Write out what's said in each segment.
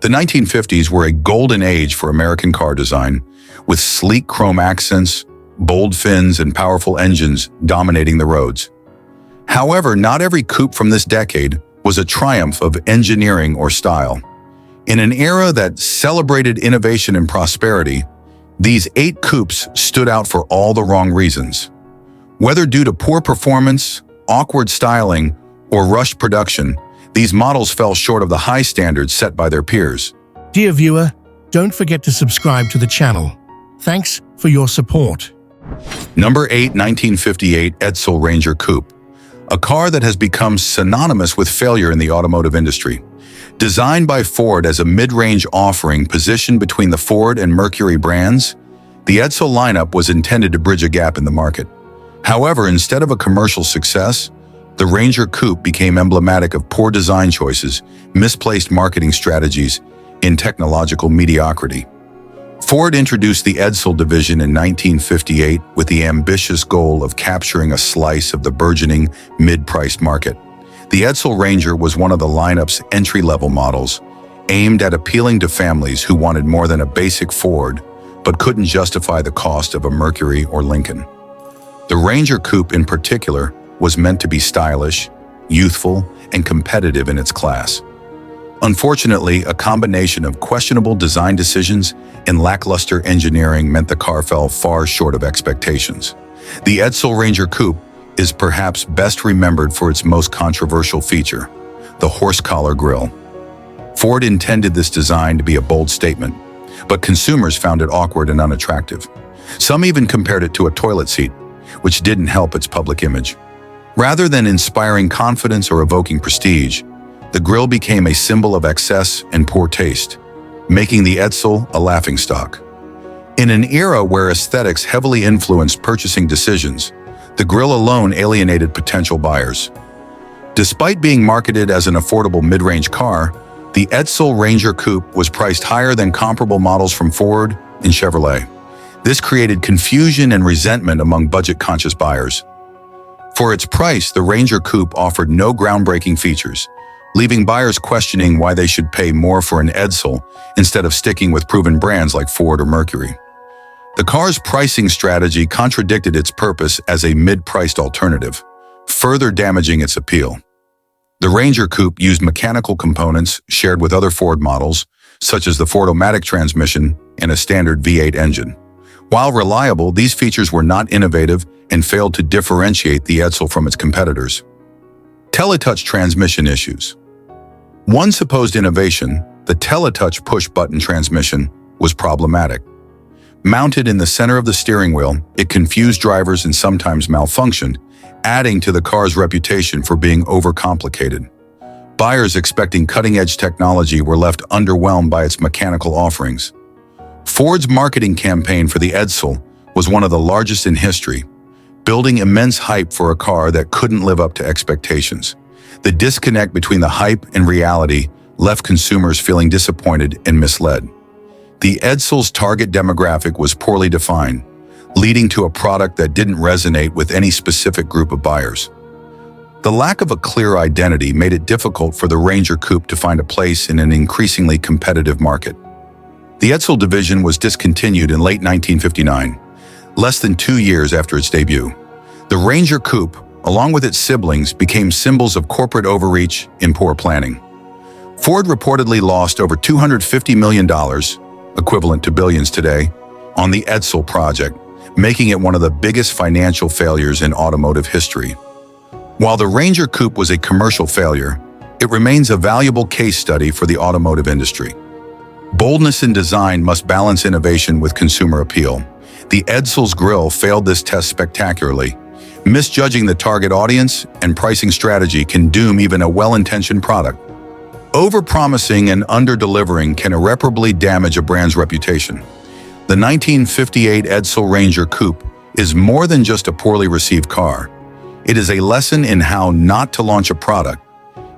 The 1950s were a golden age for American car design, with sleek chrome accents, bold fins, and powerful engines dominating the roads. However, not every coupe from this decade was a triumph of engineering or style. In an era that celebrated innovation and prosperity, these 8 coupes stood out for all the wrong reasons. Whether due to poor performance, awkward styling, or rushed production, these models fell short of the high standards set by their peers. Dear viewer, don't forget to subscribe to the channel. Thanks for your support. Number 8, 1958 Edsel Ranger Coupe, a car that has become synonymous with failure in the automotive industry. Designed by Ford as a mid-range offering positioned between the Ford and Mercury brands, the Edsel lineup was intended to bridge a gap in the market. However, instead of a commercial success, the Ranger Coupe became emblematic of poor design choices, misplaced marketing strategies, and technological mediocrity. Ford introduced the Edsel division in 1958 with the ambitious goal of capturing a slice of the burgeoning mid-priced market. The Edsel Ranger was one of the lineup's entry-level models, aimed at appealing to families who wanted more than a basic Ford, but couldn't justify the cost of a Mercury or Lincoln. The Ranger Coupe in particular was meant to be stylish, youthful, and competitive in its class. Unfortunately, a combination of questionable design decisions and lackluster engineering meant the car fell far short of expectations. The Edsel Ranger Coupe is perhaps best remembered for its most controversial feature, the horse collar grille. Ford intended this design to be a bold statement, but consumers found it awkward and unattractive. Some even compared it to a toilet seat, which didn't help its public image. Rather than inspiring confidence or evoking prestige, the grille became a symbol of excess and poor taste, making the Edsel a laughingstock. In an era where aesthetics heavily influenced purchasing decisions, the grille alone alienated potential buyers. Despite being marketed as an affordable mid-range car, the Edsel Ranger Coupe was priced higher than comparable models from Ford and Chevrolet. This created confusion and resentment among budget-conscious buyers. For its price, the Ranger Coupe offered no groundbreaking features, leaving buyers questioning why they should pay more for an Edsel instead of sticking with proven brands like Ford or Mercury. The car's pricing strategy contradicted its purpose as a mid-priced alternative, further damaging its appeal. The Ranger Coupe used mechanical components shared with other Ford models, such as the Ford-O-Matic transmission and a standard V8 engine. While reliable, these features were not innovative and failed to differentiate the Edsel from its competitors. Teletouch transmission issues. One supposed innovation, the Teletouch push-button transmission, was problematic. Mounted in the center of the steering wheel, it confused drivers and sometimes malfunctioned, adding to the car's reputation for being overcomplicated. Buyers expecting cutting-edge technology were left underwhelmed by its mechanical offerings. Ford's marketing campaign for the Edsel was one of the largest in history, building immense hype for a car that couldn't live up to expectations. The disconnect between the hype and reality left consumers feeling disappointed and misled. The Edsel's target demographic was poorly defined, leading to a product that didn't resonate with any specific group of buyers. The lack of a clear identity made it difficult for the Ranger Coupe to find a place in an increasingly competitive market. The Edsel division was discontinued in late 1959, less than 2 years after its debut. The Ranger Coupe, along with its siblings, became symbols of corporate overreach and poor planning. Ford reportedly lost over $250 million, equivalent to billions today, on the Edsel project, making it one of the biggest financial failures in automotive history. While the Ranger Coupe was a commercial failure, it remains a valuable case study for the automotive industry. Boldness in design must balance innovation with consumer appeal. The Edsel's grille failed this test spectacularly. Misjudging the target audience and pricing strategy can doom even a well-intentioned product. Overpromising and under-delivering can irreparably damage a brand's reputation. The 1958 Edsel Ranger Coupe is more than just a poorly received car. It is a lesson in how not to launch a product.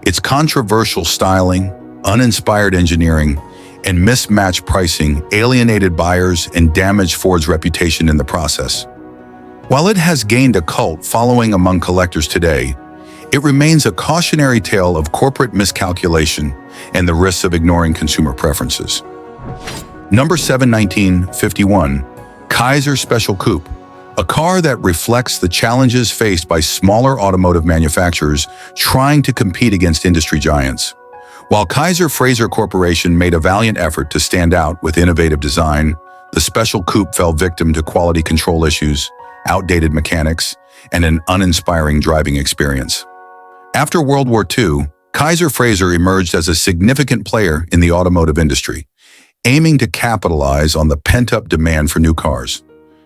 Its controversial styling, uninspired engineering, and mismatched pricing alienated buyers and damaged Ford's reputation in the process. While it has gained a cult following among collectors today, It remains a cautionary tale of corporate miscalculation and the risks of ignoring consumer preferences. Number 7, 1951, Kaiser Special Coupe, a car that reflects the challenges faced by smaller automotive manufacturers trying to compete against industry giants. While Kaiser Frazer Corporation made a valiant effort to stand out with innovative design, the Special Coupe fell victim to quality control issues, outdated mechanics, and an uninspiring driving experience. After World War II, Kaiser Frazer emerged as a significant player in the automotive industry, aiming to capitalize on the pent-up demand for new cars.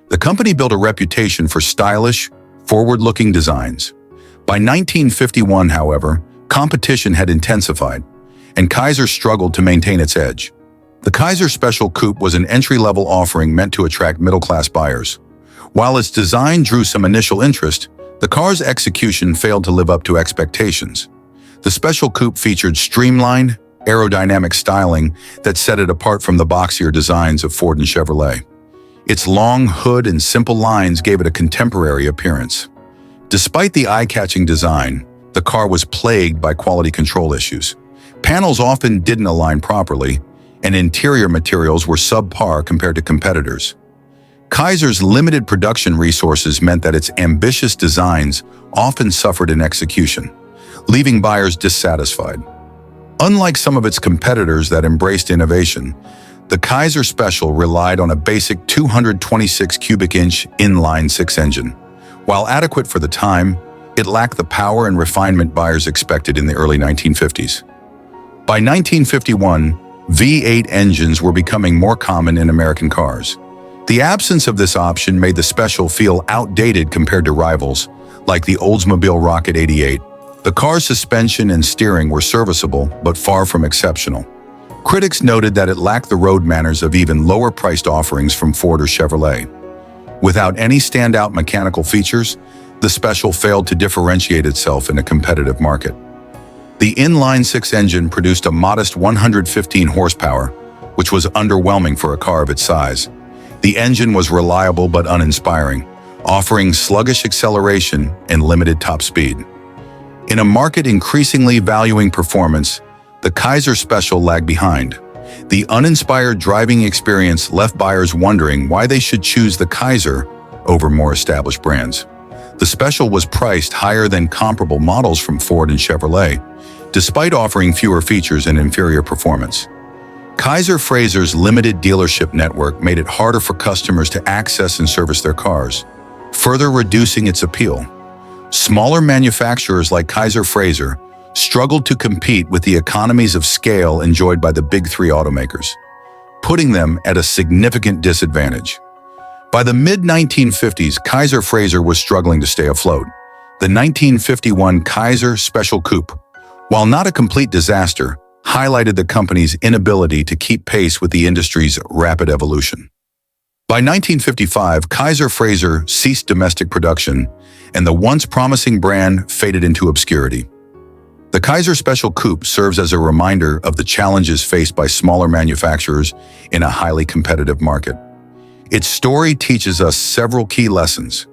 The company built a reputation for stylish, forward-looking designs. By 1951, however, competition had intensified, and Kaiser struggled to maintain its edge. The Kaiser Special Coupe was an entry-level offering meant to attract middle-class buyers. While its design drew some initial interest, the car's execution failed to live up to expectations. The Special Coupe featured streamlined, aerodynamic styling that set it apart from the boxier designs of Ford and Chevrolet. Its long hood and simple lines gave it a contemporary appearance. Despite the eye-catching design, the car was plagued by quality control issues. Panels often didn't align properly, and interior materials were subpar compared to competitors. Kaiser's limited production resources meant that its ambitious designs often suffered in execution, leaving buyers dissatisfied. Unlike some of its competitors that embraced innovation, the Kaiser Special relied on a basic 226 cubic inch inline-six engine. While adequate for the time, it lacked the power and refinement buyers expected in the early 1950s. By 1951, V8 engines were becoming more common in American cars. The absence of this option made the Special feel outdated compared to rivals, like the Oldsmobile Rocket 88. The car's suspension and steering were serviceable, but far from exceptional. Critics noted that it lacked the road manners of even lower-priced offerings from Ford or Chevrolet. Without any standout mechanical features, the Special failed to differentiate itself in a competitive market. The inline-six engine produced a modest 115 horsepower, which was underwhelming for a car of its size. The engine was reliable but uninspiring, offering sluggish acceleration and limited top speed. In a market increasingly valuing performance, the Kaiser Special lagged behind. The uninspired driving experience left buyers wondering why they should choose the Kaiser over more established brands. The Special was priced higher than comparable models from Ford and Chevrolet, despite offering fewer features and inferior performance. Kaiser Frazer's limited dealership network made it harder for customers to access and service their cars, further reducing its appeal. Smaller manufacturers like Kaiser Frazer struggled to compete with the economies of scale enjoyed by the big three automakers, putting them at a significant disadvantage. By the mid-1950s, Kaiser Frazer was struggling to stay afloat. The 1951 Kaiser Special Coupe, while not a complete disaster, highlighted the company's inability to keep pace with the industry's rapid evolution. By 1955, Kaiser Frazer ceased domestic production, and the once promising brand faded into obscurity. The Kaiser Special Coupe serves as a reminder of the challenges faced by smaller manufacturers in a highly competitive market. Its story teaches us several key lessons.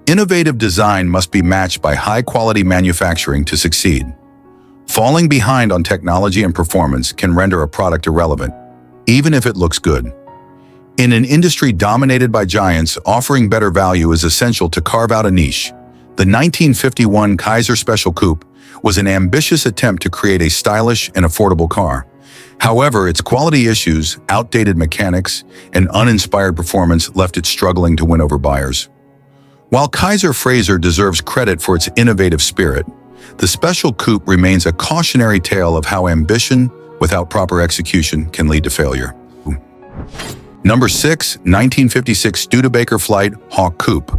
Innovative design must be matched by high-quality manufacturing to succeed. Falling behind on technology and performance can render a product irrelevant, even if it looks good. In an industry dominated by giants, offering better value is essential to carve out a niche. The 1951 Kaiser Special Coupe was an ambitious attempt to create a stylish and affordable car. However, its quality issues, outdated mechanics, and uninspired performance left it struggling to win over buyers. While Kaiser Frazer deserves credit for its innovative spirit, the Special Coupe remains a cautionary tale of how ambition without proper execution can lead to failure. Number 6, 1956 Studebaker Flight Hawk Coupe,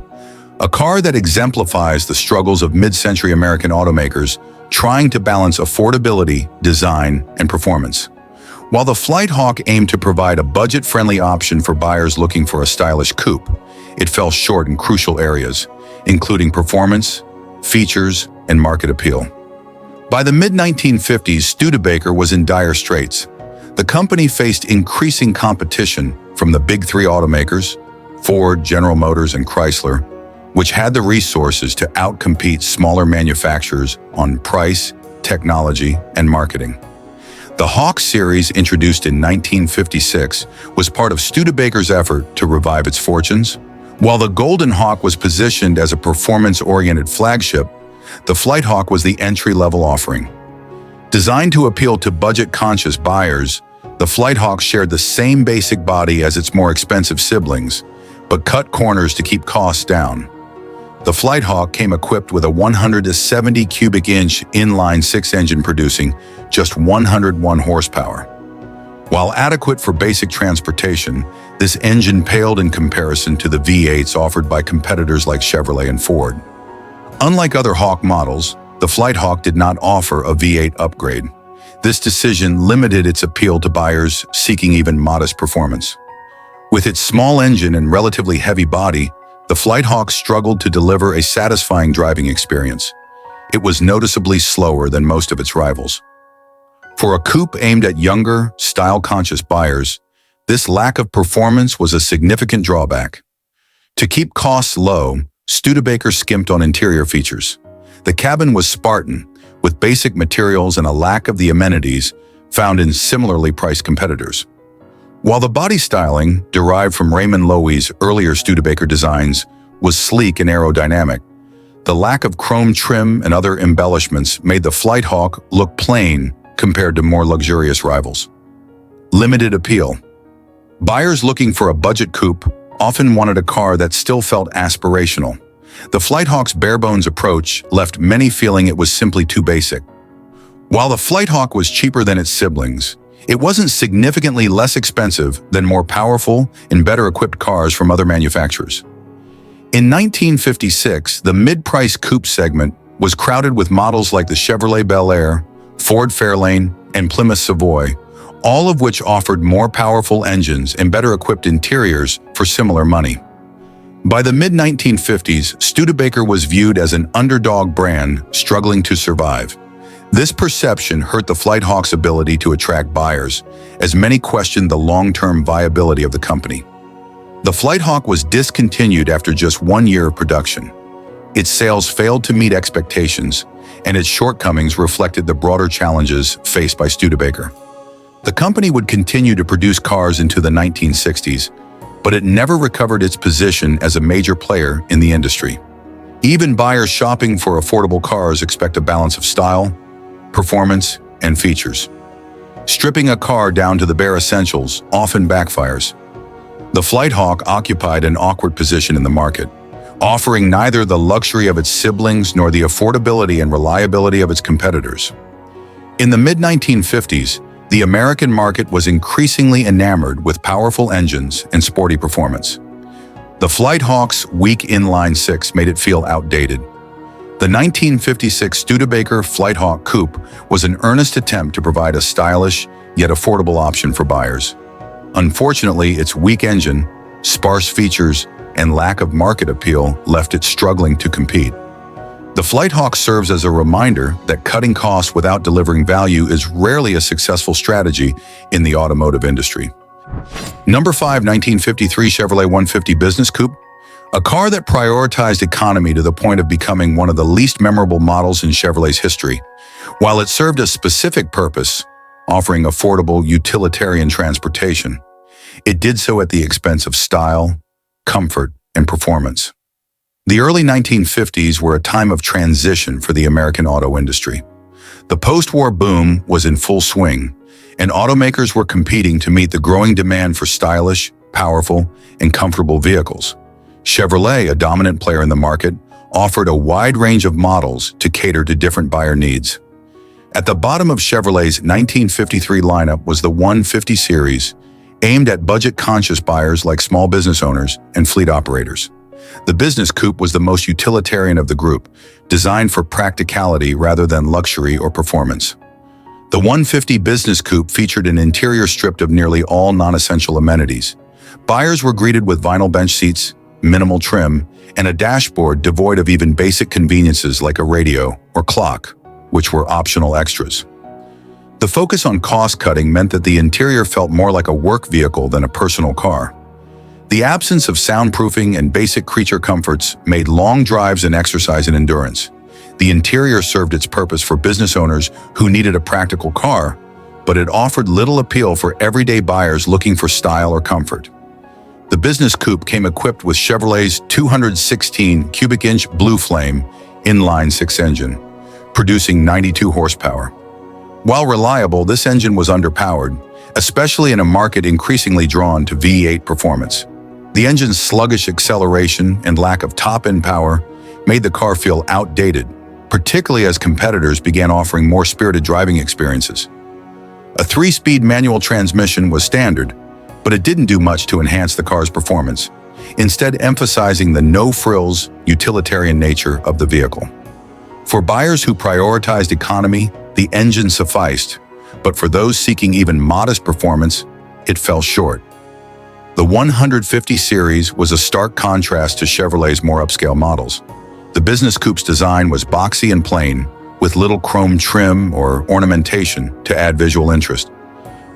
a car that exemplifies the struggles of mid-century American automakers trying to balance affordability, design, and performance. While the Flight Hawk aimed to provide a budget-friendly option for buyers looking for a stylish coupe, it fell short in crucial areas, including performance, features, and market appeal. By the mid-1950s, Studebaker was in dire straits. The company faced increasing competition from the big three automakers, Ford, General Motors, and Chrysler, which had the resources to outcompete smaller manufacturers on price, technology, and marketing. The Hawk series, introduced in 1956, was part of Studebaker's effort to revive its fortunes. While the Golden Hawk was positioned as a performance-oriented flagship, the Flight Hawk was the entry-level offering. Designed to appeal to budget-conscious buyers, the Flight Hawk shared the same basic body as its more expensive siblings, but cut corners to keep costs down. The Flight Hawk came equipped with a 170 cubic inch inline six-engine producing just 101 horsepower. While adequate for basic transportation, this engine paled in comparison to the V8s offered by competitors like Chevrolet and Ford. Unlike other Hawk models, the Flight Hawk did not offer a V8 upgrade. This decision limited its appeal to buyers seeking even modest performance. With its small engine and relatively heavy body, the Flight Hawk struggled to deliver a satisfying driving experience. It was noticeably slower than most of its rivals. For a coupe aimed at younger, style-conscious buyers, this lack of performance was a significant drawback. To keep costs low, Studebaker skimped on interior features. The cabin was Spartan, with basic materials and a lack of the amenities found in similarly priced competitors. While the body styling, derived from Raymond Loewy's earlier Studebaker designs, was sleek and aerodynamic, the lack of chrome trim and other embellishments made the Flight Hawk look plain compared to more luxurious rivals. Limited appeal. Buyers looking for a budget coupe often wanted a car that still felt aspirational. The Flight Hawk's bare-bones approach left many feeling it was simply too basic. While the Flight Hawk was cheaper than its siblings, it wasn't significantly less expensive than more powerful and better-equipped cars from other manufacturers. In 1956, the mid-price coupe segment was crowded with models like the Chevrolet Bel Air, Ford Fairlane, and Plymouth Savoy, all of which offered more powerful engines and better-equipped interiors for similar money. By the mid-1950s, Studebaker was viewed as an underdog brand struggling to survive. This perception hurt the Flight Hawk's ability to attract buyers, as many questioned the long-term viability of the company. The Flight Hawk was discontinued after just 1 year of production. Its sales failed to meet expectations, and its shortcomings reflected the broader challenges faced by Studebaker. The company would continue to produce cars into the 1960s, but it never recovered its position as a major player in the industry. Even buyers shopping for affordable cars expect a balance of style, performance, and features. Stripping a car down to the bare essentials often backfires. The Flight Hawk occupied an awkward position in the market, offering neither the luxury of its siblings nor the affordability and reliability of its competitors. In the mid-1950s, the American market was increasingly enamored with powerful engines and sporty performance. The Flight Hawk's weak inline six made it feel outdated. The 1956 Studebaker Flight Hawk Coupe was an earnest attempt to provide a stylish yet affordable option for buyers. Unfortunately, its weak engine, sparse features, and lack of market appeal left it struggling to compete. The Flight Hawk serves as a reminder that cutting costs without delivering value is rarely a successful strategy in the automotive industry. Number 5, 1953 Chevrolet 150 Business Coupe. A car that prioritized economy to the point of becoming one of the least memorable models in Chevrolet's history. While it served a specific purpose, offering affordable utilitarian transportation, it did so at the expense of style, comfort, and performance. The early 1950s were a time of transition for the American auto industry. The post-war boom was in full swing, and automakers were competing to meet the growing demand for stylish, powerful, and comfortable vehicles. Chevrolet, a dominant player in the market, offered a wide range of models to cater to different buyer needs. At the bottom of Chevrolet's 1953 lineup was the 150 series, aimed at budget-conscious buyers like small business owners and fleet operators. The Business Coupe was the most utilitarian of the group, designed for practicality rather than luxury or performance. The 150 Business Coupe featured an interior stripped of nearly all non-essential amenities. Buyers were greeted with vinyl bench seats, minimal trim, and a dashboard devoid of even basic conveniences like a radio or clock, which were optional extras. The focus on cost-cutting meant that the interior felt more like a work vehicle than a personal car. The absence of soundproofing and basic creature comforts made long drives an exercise in endurance. The interior served its purpose for business owners who needed a practical car, but it offered little appeal for everyday buyers looking for style or comfort. The Business Coupe came equipped with Chevrolet's 216 cubic inch Blue Flame inline-six engine, producing 92 horsepower. While reliable, this engine was underpowered, especially in a market increasingly drawn to V8 performance. The engine's sluggish acceleration and lack of top-end power made the car feel outdated, particularly as competitors began offering more spirited driving experiences. A 3-speed manual transmission was standard, but it didn't do much to enhance the car's performance, instead emphasizing the no-frills, utilitarian nature of the vehicle. For buyers who prioritized economy, the engine sufficed, but for those seeking even modest performance, it fell short. The 150 series was a stark contrast to Chevrolet's more upscale models. The Business Coupe's design was boxy and plain, with little chrome trim or ornamentation to add visual interest.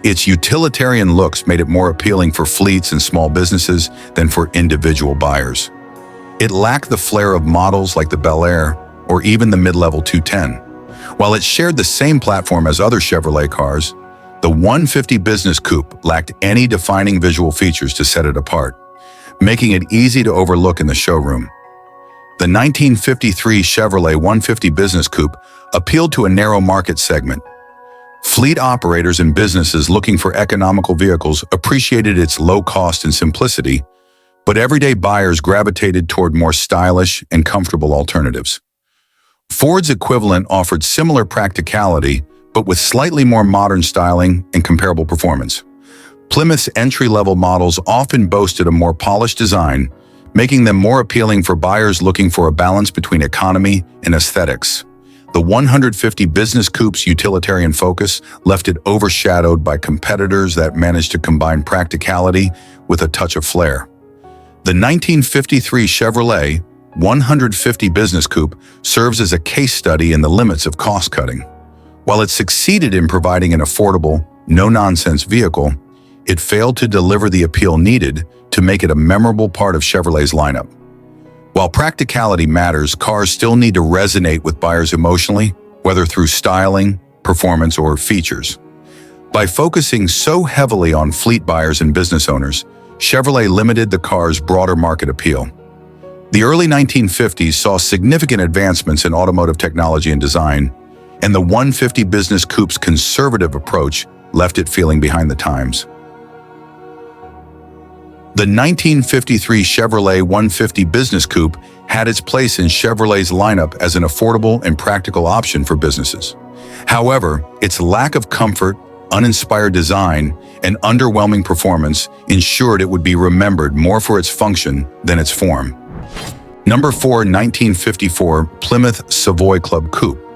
Its utilitarian looks made it more appealing for fleets and small businesses than for individual buyers. It lacked the flair of models like the Bel Air or even the mid-level 210. While it shared the same platform as other Chevrolet cars, the 150 Business Coupe lacked any defining visual features to set it apart, making it easy to overlook in the showroom. The 1953 Chevrolet 150 Business Coupe appealed to a narrow market segment. Fleet operators and businesses looking for economical vehicles appreciated its low cost and simplicity, but everyday buyers gravitated toward more stylish and comfortable alternatives. Ford's equivalent offered similar practicality, but with slightly more modern styling and comparable performance. Plymouth's entry-level models often boasted a more polished design, making them more appealing for buyers looking for a balance between economy and aesthetics. The 150 Business Coupe's utilitarian focus left it overshadowed by competitors that managed to combine practicality with a touch of flair. The 1953 Chevrolet 150 Business Coupe serves as a case study in the limits of cost-cutting. While it succeeded in providing an affordable, no-nonsense vehicle, it failed to deliver the appeal needed to make it a memorable part of Chevrolet's lineup. While practicality matters, cars still need to resonate with buyers emotionally, whether through styling, performance, or features. By focusing so heavily on fleet buyers and business owners, Chevrolet limited the car's broader market appeal. The early 1950s saw significant advancements in automotive technology and design, and the 150 Business Coupe's conservative approach left it feeling behind the times. The 1953 Chevrolet 150 Business Coupe had its place in Chevrolet's lineup as an affordable and practical option for businesses. However, its lack of comfort, uninspired design, and underwhelming performance ensured it would be remembered more for its function than its form. Number 4, 1954 Plymouth Savoy Club Coupe,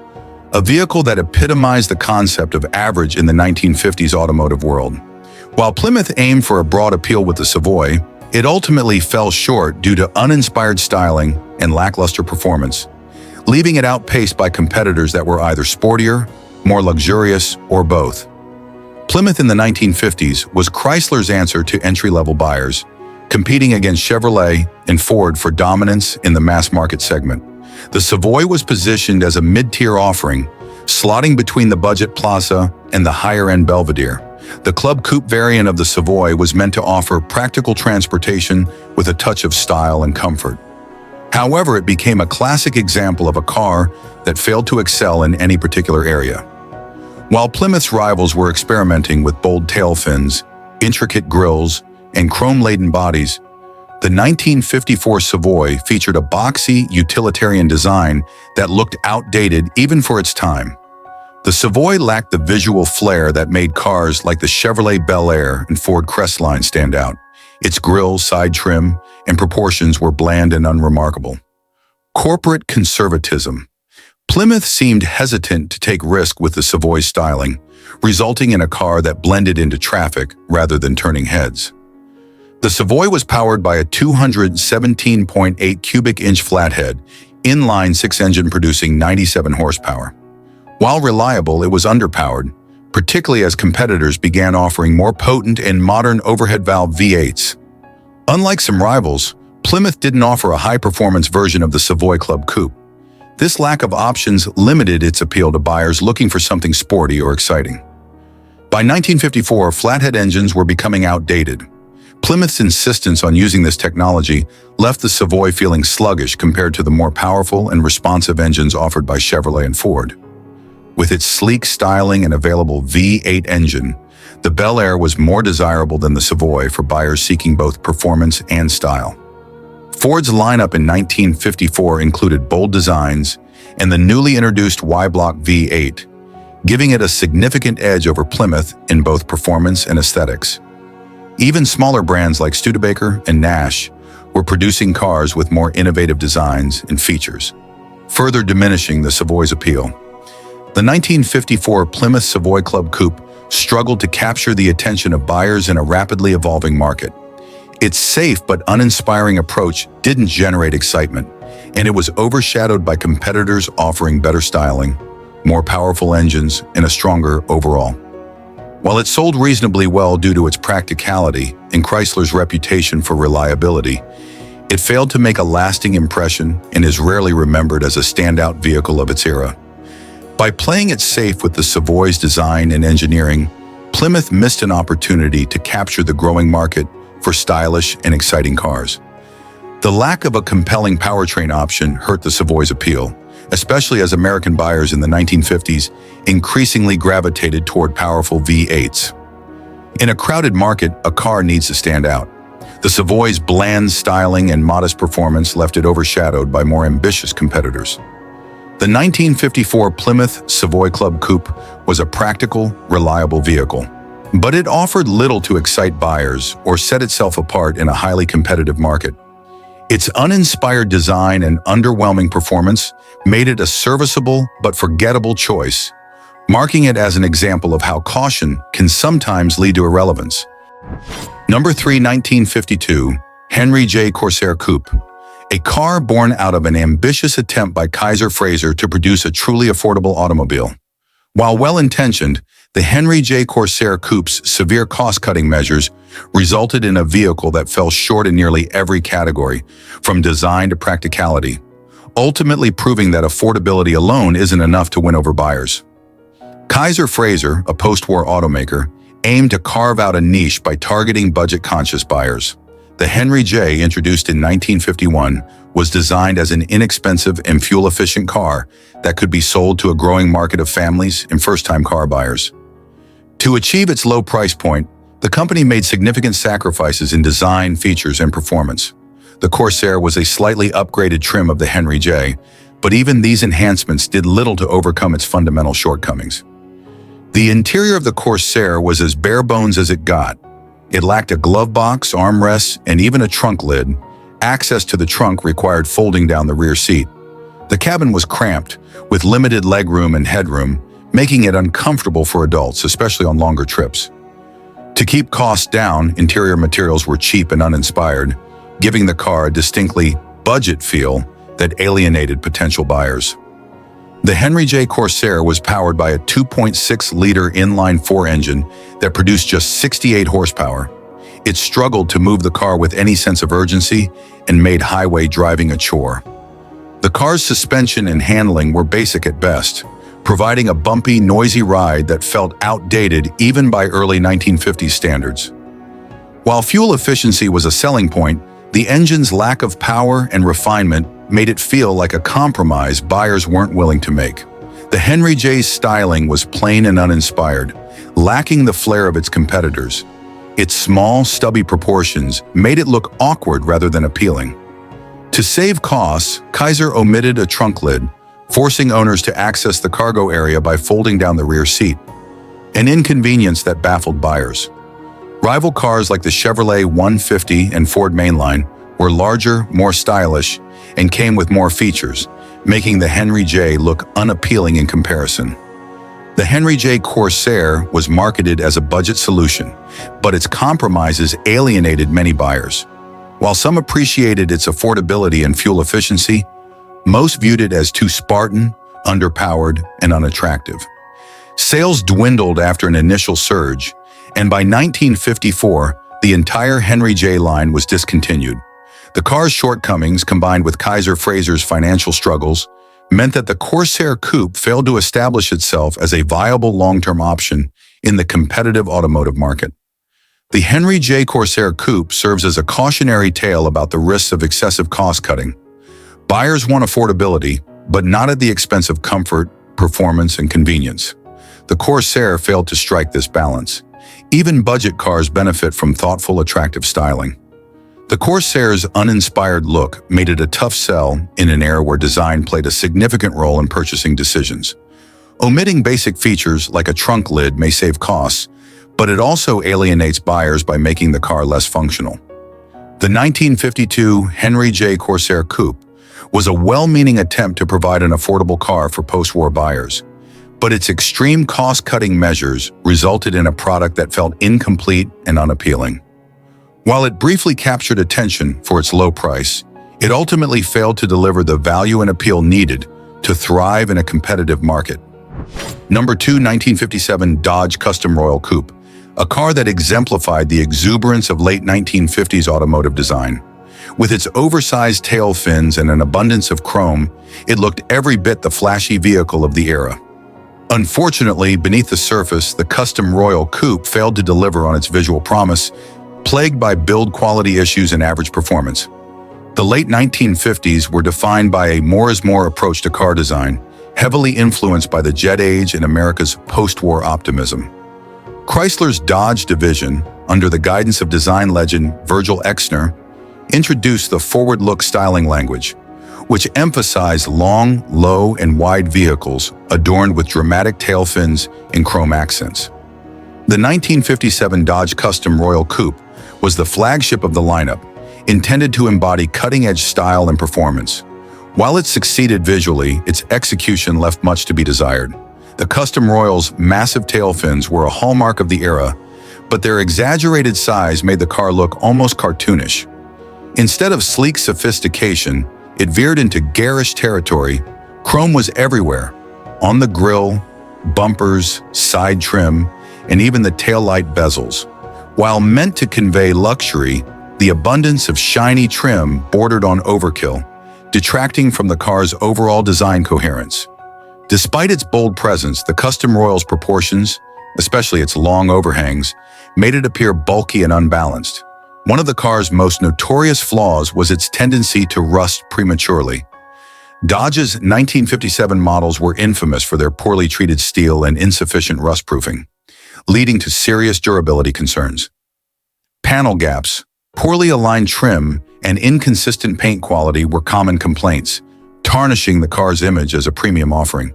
a vehicle that epitomized the concept of average in the 1950s automotive world. While Plymouth aimed for a broad appeal with the Savoy, it ultimately fell short due to uninspired styling and lackluster performance, leaving it outpaced by competitors that were either sportier, more luxurious, or both. Plymouth in the 1950s was Chrysler's answer to entry-level buyers, competing against Chevrolet and Ford for dominance in the mass market segment. The Savoy was positioned as a mid-tier offering, slotting between the budget Plaza and the higher-end Belvedere. The Club Coupe variant of the Savoy was meant to offer practical transportation with a touch of style and comfort. However, it became a classic example of a car that failed to excel in any particular area. While Plymouth's rivals were experimenting with bold tail fins, intricate grills, and chrome-laden bodies, the 1954 Savoy featured a boxy, utilitarian design that looked outdated even for its time. The Savoy lacked the visual flair that made cars like the Chevrolet Bel Air and Ford Crestline stand out. Its grille, side trim, and proportions were bland and unremarkable. Corporate conservatism. Plymouth seemed hesitant to take risk with the Savoy's styling, resulting in a car that blended into traffic rather than turning heads. The Savoy was powered by a 217.8 cubic inch flathead, inline-six engine producing 97 horsepower. While reliable, it was underpowered, particularly as competitors began offering more potent and modern overhead valve V8s. Unlike some rivals, Plymouth didn't offer a high-performance version of the Savoy Club Coupe. This lack of options limited its appeal to buyers looking for something sporty or exciting. By 1954, flathead engines were becoming outdated. Plymouth's insistence on using this technology left the Savoy feeling sluggish compared to the more powerful and responsive engines offered by Chevrolet and Ford. With its sleek styling and available V8 engine, the Bel Air was more desirable than the Savoy for buyers seeking both performance and style. Ford's lineup in 1954 included bold designs and the newly introduced Y-Block V8, giving it a significant edge over Plymouth in both performance and aesthetics. Even smaller brands like Studebaker and Nash were producing cars with more innovative designs and features, further diminishing the Savoy's appeal. The 1954 Plymouth Savoy Club Coupe struggled to capture the attention of buyers in a rapidly evolving market. Its safe but uninspiring approach didn't generate excitement, and it was overshadowed by competitors offering better styling, more powerful engines, and a stronger overall. While it sold reasonably well due to its practicality and Chrysler's reputation for reliability, it failed to make a lasting impression and is rarely remembered as a standout vehicle of its era. By playing it safe with the Savoy's design and engineering, Plymouth missed an opportunity to capture the growing market for stylish and exciting cars. The lack of a compelling powertrain option hurt the Savoy's appeal, especially as American buyers in the 1950s increasingly gravitated toward powerful V8s. In a crowded market, a car needs to stand out. The Savoy's bland styling and modest performance left it overshadowed by more ambitious competitors. The 1954 Plymouth Savoy Club Coupe was a practical, reliable vehicle, but it offered little to excite buyers or set itself apart in a highly competitive market. Its uninspired design and underwhelming performance made it a serviceable but forgettable choice, marking it as an example of how caution can sometimes lead to irrelevance. Number 3, 1952, Henry J. Corsair Coupe. A car born out of an ambitious attempt by Kaiser to produce a truly affordable automobile. While well-intentioned, the Henry J. Corsair Coupe's severe cost-cutting measures resulted in a vehicle that fell short in nearly every category, from design to practicality, ultimately proving that affordability alone isn't enough to win over buyers. Kaiser, a post-war automaker, aimed to carve out a niche by targeting budget-conscious buyers. The Henry J, introduced in 1951, was designed as an inexpensive and fuel-efficient car that could be sold to a growing market of families and first-time car buyers. To achieve its low price point, the company made significant sacrifices in design, features, and performance. The Corsair was a slightly upgraded trim of the Henry J, but even these enhancements did little to overcome its fundamental shortcomings. The interior of the Corsair was as bare bones as it got. It lacked a glove box, armrests, and even a trunk lid. Access to the trunk required folding down the rear seat. The cabin was cramped, with limited legroom and headroom, making it uncomfortable for adults, especially on longer trips. To keep costs down, interior materials were cheap and uninspired, giving the car a distinctly budget feel that alienated potential buyers. The Henry J. Corsair was powered by a 2.6-liter inline-4 engine that produced just 68 horsepower. It struggled to move the car with any sense of urgency and made highway driving a chore. The car's suspension and handling were basic at best, providing a bumpy, noisy ride that felt outdated even by early 1950s standards. While fuel efficiency was a selling point, the engine's lack of power and refinement made it feel like a compromise buyers weren't willing to make. The Henry J's styling was plain and uninspired, lacking the flair of its competitors. Its small, stubby proportions made it look awkward rather than appealing. To save costs, Kaiser omitted a trunk lid, forcing owners to access the cargo area by folding down the rear seat, an inconvenience that baffled buyers. Rival cars like the Chevrolet 150 and Ford Mainline were larger, more stylish, and came with more features, making the Henry J look unappealing in comparison. The Henry J Corsair was marketed as a budget solution, but its compromises alienated many buyers. While some appreciated its affordability and fuel efficiency, most viewed it as too Spartan, underpowered, and unattractive. Sales dwindled after an initial surge, and by 1954, The entire Henry J line was discontinued. The car's shortcomings, combined with Kaiser Fraser's financial struggles, meant that the Corsair Coupe failed to establish itself as a viable long-term option in the competitive automotive market. The Henry J Corsair Coupe serves as a cautionary tale about the risks of excessive cost-cutting. Buyers want affordability, but not at the expense of comfort, performance, and convenience. The Corsair failed to strike this balance. Even budget cars benefit from thoughtful, attractive styling. The Corsair's uninspired look made it a tough sell in an era where design played a significant role in purchasing decisions. Omitting basic features like a trunk lid may save costs, but it also alienates buyers by making the car less functional. The 1952 Henry J Corsair Coupe was a well-meaning attempt to provide an affordable car for post-war buyers, but its extreme cost-cutting measures resulted in a product that felt incomplete and unappealing. While it briefly captured attention for its low price, it ultimately failed to deliver the value and appeal needed to thrive in a competitive market. Number 2, 1957 Dodge Custom Royal Coupe, a car that exemplified the exuberance of late 1950s automotive design. With its oversized tail fins and an abundance of chrome, it looked every bit the flashy vehicle of the era. Unfortunately, beneath the surface, the Custom Royal Coupe failed to deliver on its visual promise, plagued by build quality issues and average performance. The late 1950s were defined by a more-is-more approach to car design, heavily influenced by the jet age and America's post-war optimism. Chrysler's Dodge division, under the guidance of design legend Virgil Exner, introduced the forward-look styling language, which emphasized long, low, and wide vehicles adorned with dramatic tail fins and chrome accents. The 1957 Dodge Custom Royal Coupe was the flagship of the lineup, intended to embody cutting-edge style and performance. While it succeeded visually, its execution left much to be desired. The Custom Royal's massive tail fins were a hallmark of the era, but their exaggerated size made the car look almost cartoonish. Instead of sleek sophistication, it veered into garish territory. Chrome was everywhere, on the grille, bumpers, side trim, and even the taillight bezels. While meant to convey luxury, the abundance of shiny trim bordered on overkill, detracting from the car's overall design coherence. Despite its bold presence, the Custom Royal's proportions, especially its long overhangs, made it appear bulky and unbalanced. One of the car's most notorious flaws was its tendency to rust prematurely. Dodge's 1957 models were infamous for their poorly treated steel and insufficient rust-proofing, leading to serious durability concerns. Panel gaps, poorly aligned trim, and inconsistent paint quality were common complaints, tarnishing the car's image as a premium offering.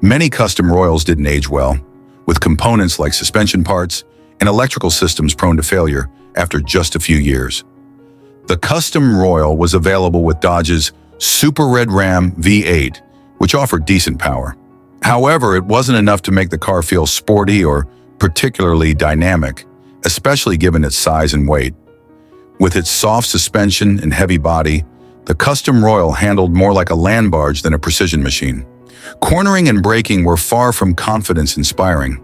Many Custom Royals didn't age well, with components like suspension parts and electrical systems prone to failure after just a few years. The Custom Royal was available with Dodge's Super Red Ram V8, which offered decent power. However, it wasn't enough to make the car feel sporty or particularly dynamic, especially given its size and weight. With its soft suspension and heavy body, the Custom Royal handled more like a land barge than a precision machine. Cornering and braking were far from confidence-inspiring.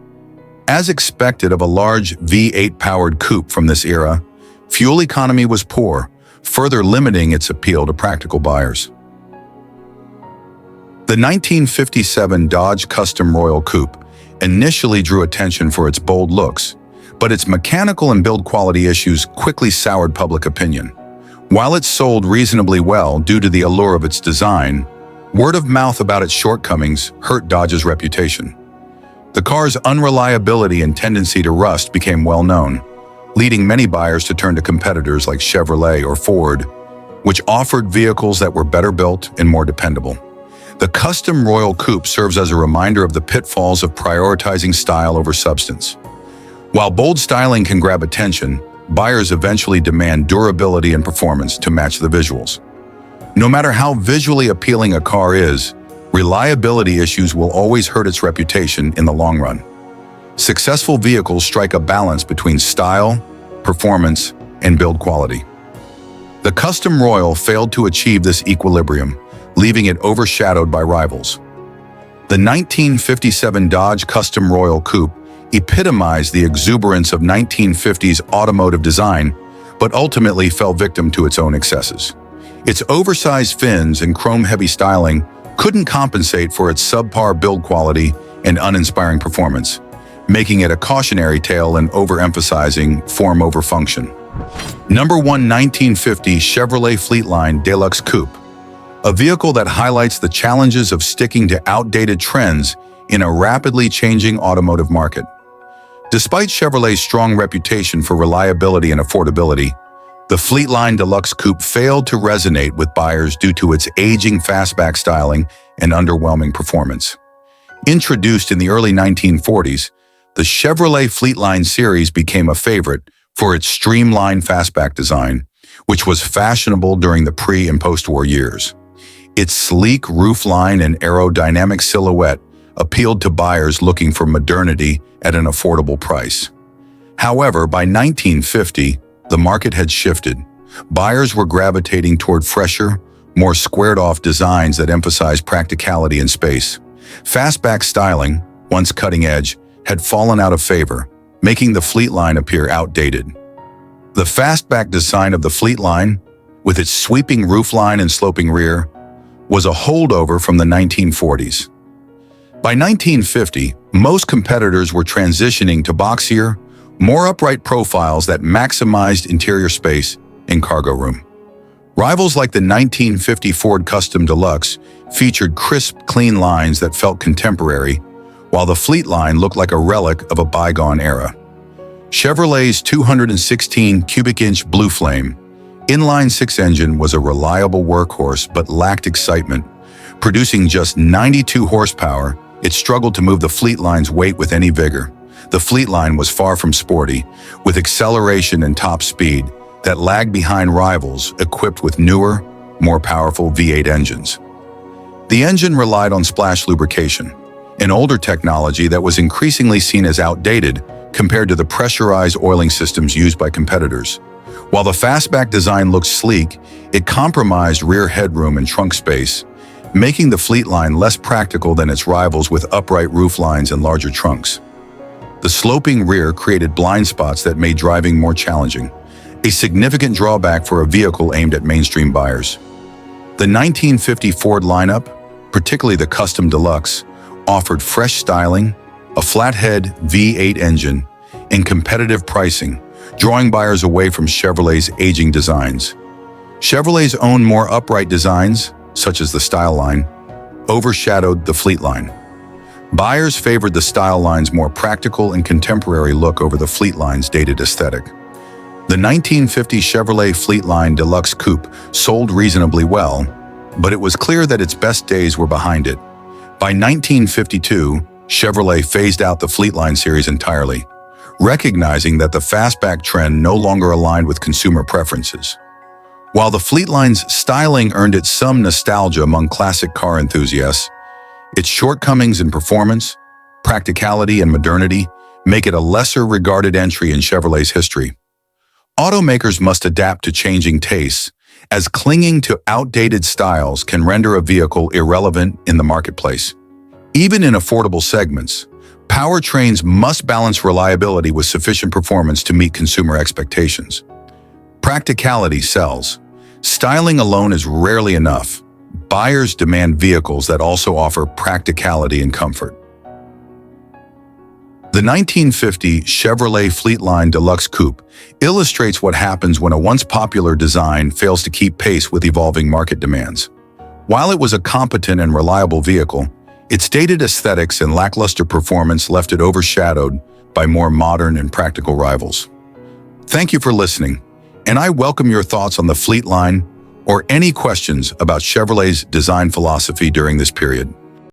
As expected of a large V8-powered coupe from this era, fuel economy was poor, further limiting its appeal to practical buyers. The 1957 Dodge Custom Royal Coupe initially drew attention for its bold looks, but its mechanical and build quality issues quickly soured public opinion. While it sold reasonably well due to the allure of its design, word of mouth about its shortcomings hurt Dodge's reputation. The car's unreliability and tendency to rust became well known, leading many buyers to turn to competitors like Chevrolet or Ford, which offered vehicles that were better built and more dependable. The Custom Royal Coupe serves as a reminder of the pitfalls of prioritizing style over substance. While bold styling can grab attention, buyers eventually demand durability and performance to match the visuals. No matter how visually appealing a car is, reliability issues will always hurt its reputation in the long run. Successful vehicles strike a balance between style, performance, and build quality. The Custom Royal failed to achieve this equilibrium, leaving it overshadowed by rivals. The 1957 Dodge Custom Royal Coupe epitomized the exuberance of 1950s automotive design, but ultimately fell victim to its own excesses. Its oversized fins and chrome-heavy styling couldn't compensate for its subpar build quality and uninspiring performance, making it a cautionary tale and overemphasizing form over function. Number 1, 1950 Chevrolet Fleetline Deluxe Coupe, a vehicle that highlights the challenges of sticking to outdated trends in a rapidly changing automotive market. Despite Chevrolet's strong reputation for reliability and affordability, the Fleetline Deluxe Coupe failed to resonate with buyers due to its aging fastback styling and underwhelming performance. Introduced in the early 1940s, the Chevrolet Fleetline series became a favorite for its streamlined fastback design, which was fashionable during the pre- and post-war years. Its sleek roofline and aerodynamic silhouette appealed to buyers looking for modernity at an affordable price. However, by 1950, the market had shifted. Buyers were gravitating toward fresher, more squared-off designs that emphasized practicality and space. Fastback styling, once cutting-edge, had fallen out of favor, making the Fleetline appear outdated. The fastback design of the Fleetline, with its sweeping roofline and sloping rear, was a holdover from the 1940s. By 1950, most competitors were transitioning to boxier, more upright profiles that maximized interior space and cargo room. Rivals like the 1950 Ford Custom Deluxe featured crisp, clean lines that felt contemporary, while the Fleetline looked like a relic of a bygone era. Chevrolet's 216 cubic inch Blue Flame inline-six engine was a reliable workhorse but lacked excitement. Producing just 92 horsepower, it struggled to move the Fleetline's weight with any vigor. The Fleetline was far from sporty, with acceleration and top speed that lagged behind rivals equipped with newer, more powerful V8 engines. The engine relied on splash lubrication, an older technology that was increasingly seen as outdated compared to the pressurized oiling systems used by competitors. While the fastback design looked sleek, it compromised rear headroom and trunk space, making the Fleetline less practical than its rivals with upright rooflines and larger trunks. The sloping rear created blind spots that made driving more challenging, a significant drawback for a vehicle aimed at mainstream buyers. The 1950 Ford lineup, particularly the Custom Deluxe, offered fresh styling, a flathead V8 engine, and competitive pricing, drawing buyers away from Chevrolet's aging designs. Chevrolet's own more upright designs, such as the Style line, overshadowed the Fleetline. Buyers favored the Style line's more practical and contemporary look over the Fleetline's dated aesthetic. The 1950 Chevrolet Fleetline Deluxe Coupe sold reasonably well, but it was clear that its best days were behind it. By 1952, Chevrolet phased out the Fleetline series entirely, recognizing that the fastback trend no longer aligned with consumer preferences. While the Fleetline's styling earned it some nostalgia among classic car enthusiasts, its shortcomings in performance, practicality, and modernity make it a lesser-regarded entry in Chevrolet's history. Automakers must adapt to changing tastes, as clinging to outdated styles can render a vehicle irrelevant in the marketplace. Even in affordable segments, powertrains must balance reliability with sufficient performance to meet consumer expectations. Practicality sells. Styling alone is rarely enough. Buyers demand vehicles that also offer practicality and comfort. The 1950 Chevrolet Fleetline Deluxe Coupe illustrates what happens when a once popular design fails to keep pace with evolving market demands. While it was a competent and reliable vehicle, its dated aesthetics and lackluster performance left it overshadowed by more modern and practical rivals. Thank you for listening, and I welcome your thoughts on the Fleetline or any questions about Chevrolet's design philosophy during this period.